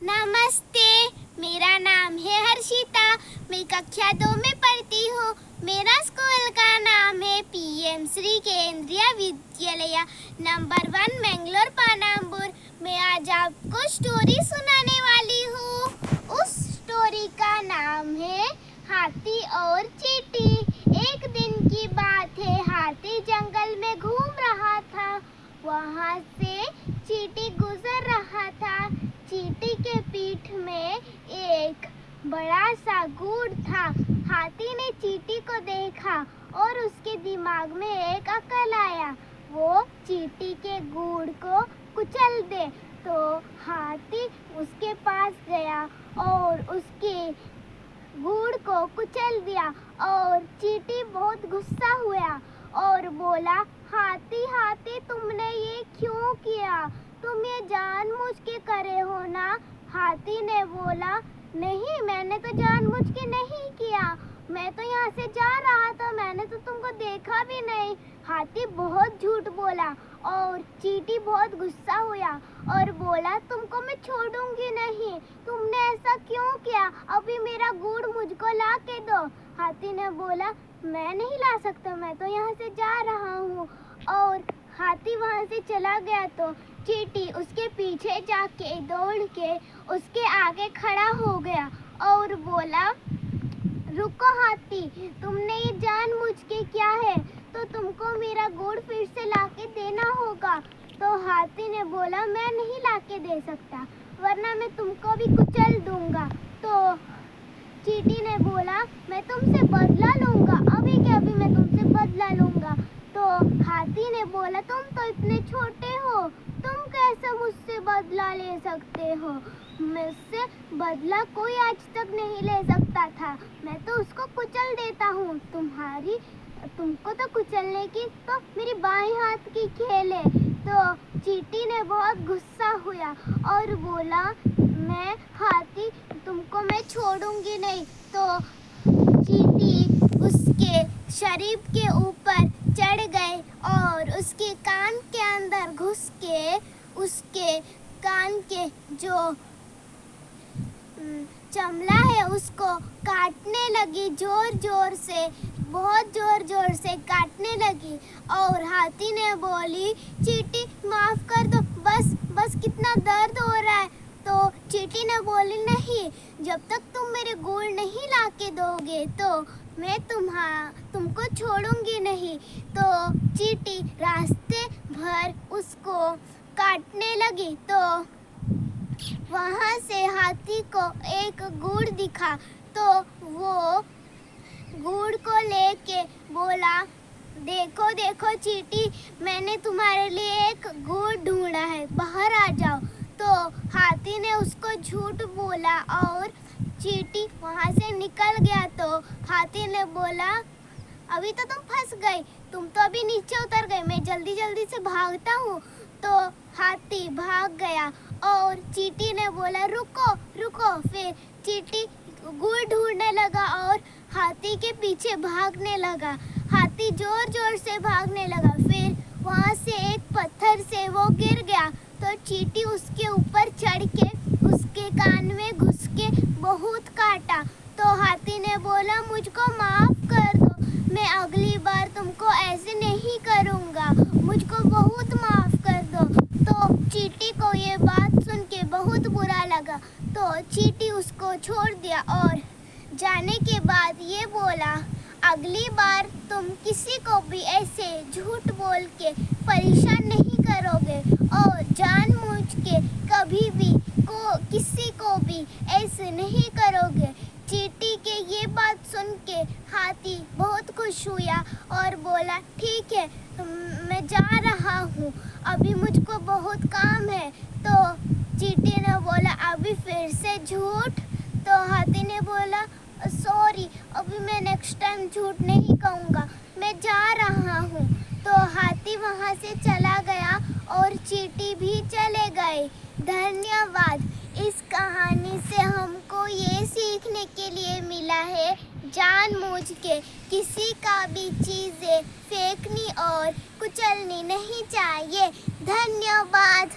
नमस्ते, मेरा नाम है हर्षिता। मैं कक्षा 2 में पढ़ती हूँ। मेरा स्कूल का नाम है पीएम श्री केंद्रीय विद्यालय नंबर 1 मैंगलोर पानाम्बुर। मैं आज आपको स्टोरी सुनाने वाली हूँ। उस स्टोरी का नाम है हाथी और चींटी। एक दिन की बात है, हाथी जंगल में घूम रहा था। वहाँ से चींटी गुजर रहा था। चींटी के पीठ में एक बड़ा सा गूढ़ था। हाथी ने चींटी को देखा और उसके दिमाग में एक अकल आया, वो चींटी के गूढ़ को कुचल दे। तो हाथी उसके पास गया और उसके गूढ़ को कुचल दिया और चींटी बहुत गुस्सा हुआ और बोला, हाथी हाथी तुमने ये क्यों किया? तुम ये जानबूझ के करे हो ना? हाथी ने बोला, नहीं, मैंने तो जानबूझ के नहीं किया। मैं तो यहाँ से जा रहा था, मैंने तो तुमको देखा भी नहीं। हाथी बहुत झूठ बोला और चींटी बहुत गुस्सा हुआ और बोला, तुमको मैं छोड़ूंगी नहीं। तुमने ऐसा क्यों किया? अभी मेरा गूढ़ मुझको ला के दो। हाथी ने बोला, मैं नहीं ला सकता, मैं तो यहाँ से जा रहा हूँ। और हाथी वहाँ से चला गया तो चींटी उसके पीछे जाके दौड़ के उसके आगे खड़ा हो गया और बोला, रुको हाथी, तुमने ये जानबूझ के किया है तो तुमको मेरा गूढ़ फिर से लाके देना होगा। तो हाथी ने बोला, मैं नहीं लाके दे सकता, वरना मैं तुमको भी कुचल दूंगा। तो चींटी ने बोला, मैं तुमसे बदला लूंगा, अभी के अभी मैं तुमसे बदला लूंगा। तो हाथी ने बोला, तुम तो इतने छोटे हो, तुम कैसे मुझसे बदला ले सकते हो? मुझसे बदला कोई आज तक नहीं ले सकता था, मैं तो उसको कुचल देता हूँ। तुमको तो कुचलने की तो मेरी बाएं हाथ की खेल है। तो चींटी ने बहुत गुस्सा हुआ और बोला, मैं हाथी, तुमको मैं छोड़ूंगी नहीं। तो चींटी उसके शरीर के ऊपर चढ़ गए और उसके कान के अंदर घुस के उसके कान के जो चमड़ा है उसको काटने लगी, जोर जोर से, बहुत जोर जोर से काटने लगी। और हाथी ने बोली, चींटी माफ कर दो, बस बस कितना दर्द हो रहा है। तो चींटी ने बोली, नहीं, जब तक तुम मेरे गूढ़ नहीं लाके दोगे तो मैं तुमको छोड़ूंगी नहीं। तो चींटी रास्ते भर उसको काटने लगी। तो वहाँ से हाथी को एक गूढ़ दिखा तो वो गूढ़ को लेके बोला, देखो देखो चींटी, मैंने तुम्हारे लिए एक गूढ़ ढूंढा है, बाहर आ जाओ। तो हाथी ने उसको झूठ बोला और चींटी वहाँ से निकल गया। तो हाथी ने बोला, अभी तो तुम फंस गई, तुम तो अभी नीचे उतर गए, मैं जल्दी जल्दी से भागता हूँ। तो हाथी भाग गया और चींटी ने बोला, रुको रुको। फिर चींटी गूढ़ ढूंढने लगा और हाथी के पीछे भागने लगा। हाथी जोर जोर से भागने लगा, फिर वहाँ से एक पत्थर से वो गिर गया। तो चींटी उसके ऊपर चढ़ के उसके कान में घुस के बहुत काटा। तो हाथी ने बोला, मुझको माफ कर दो, मैं अगली बार तुमको ऐसे नहीं करूँगा, मुझको बहुत माफ कर दो। तो चींटी को ये बात सुन के बहुत बुरा लगा। तो चींटी उसको छोड़ दिया और जाने के बाद ये बोला, अगली बार तुम किसी को भी ऐसे झूठ बोल के परेशान नहीं करोगे और जानबूझ के कभी भी किसी को भी ऐसे नहीं करोगे। चींटी के ये बात सुन के हाथी बहुत खुश हुआ और बोला, ठीक है, मैं जा रहा हूँ, अभी मुझको बहुत काम है। तो चींटी ने बोला, अभी फिर से झूठ? तो हाथी ने बोला, सॉरी, अभी मैं नेक्स्ट टाइम झूठ नहीं कहूँगा, मैं जा रहा हूँ। तो हाथी वहाँ से चला गया और चींटी भी चले गए। धन्यवाद। इस कहानी से हमको ये सीखने के लिए मिला है, जानबूझ के किसी का भी चीज़ें फेंकनी और कुचलनी नहीं चाहिए। धन्यवाद।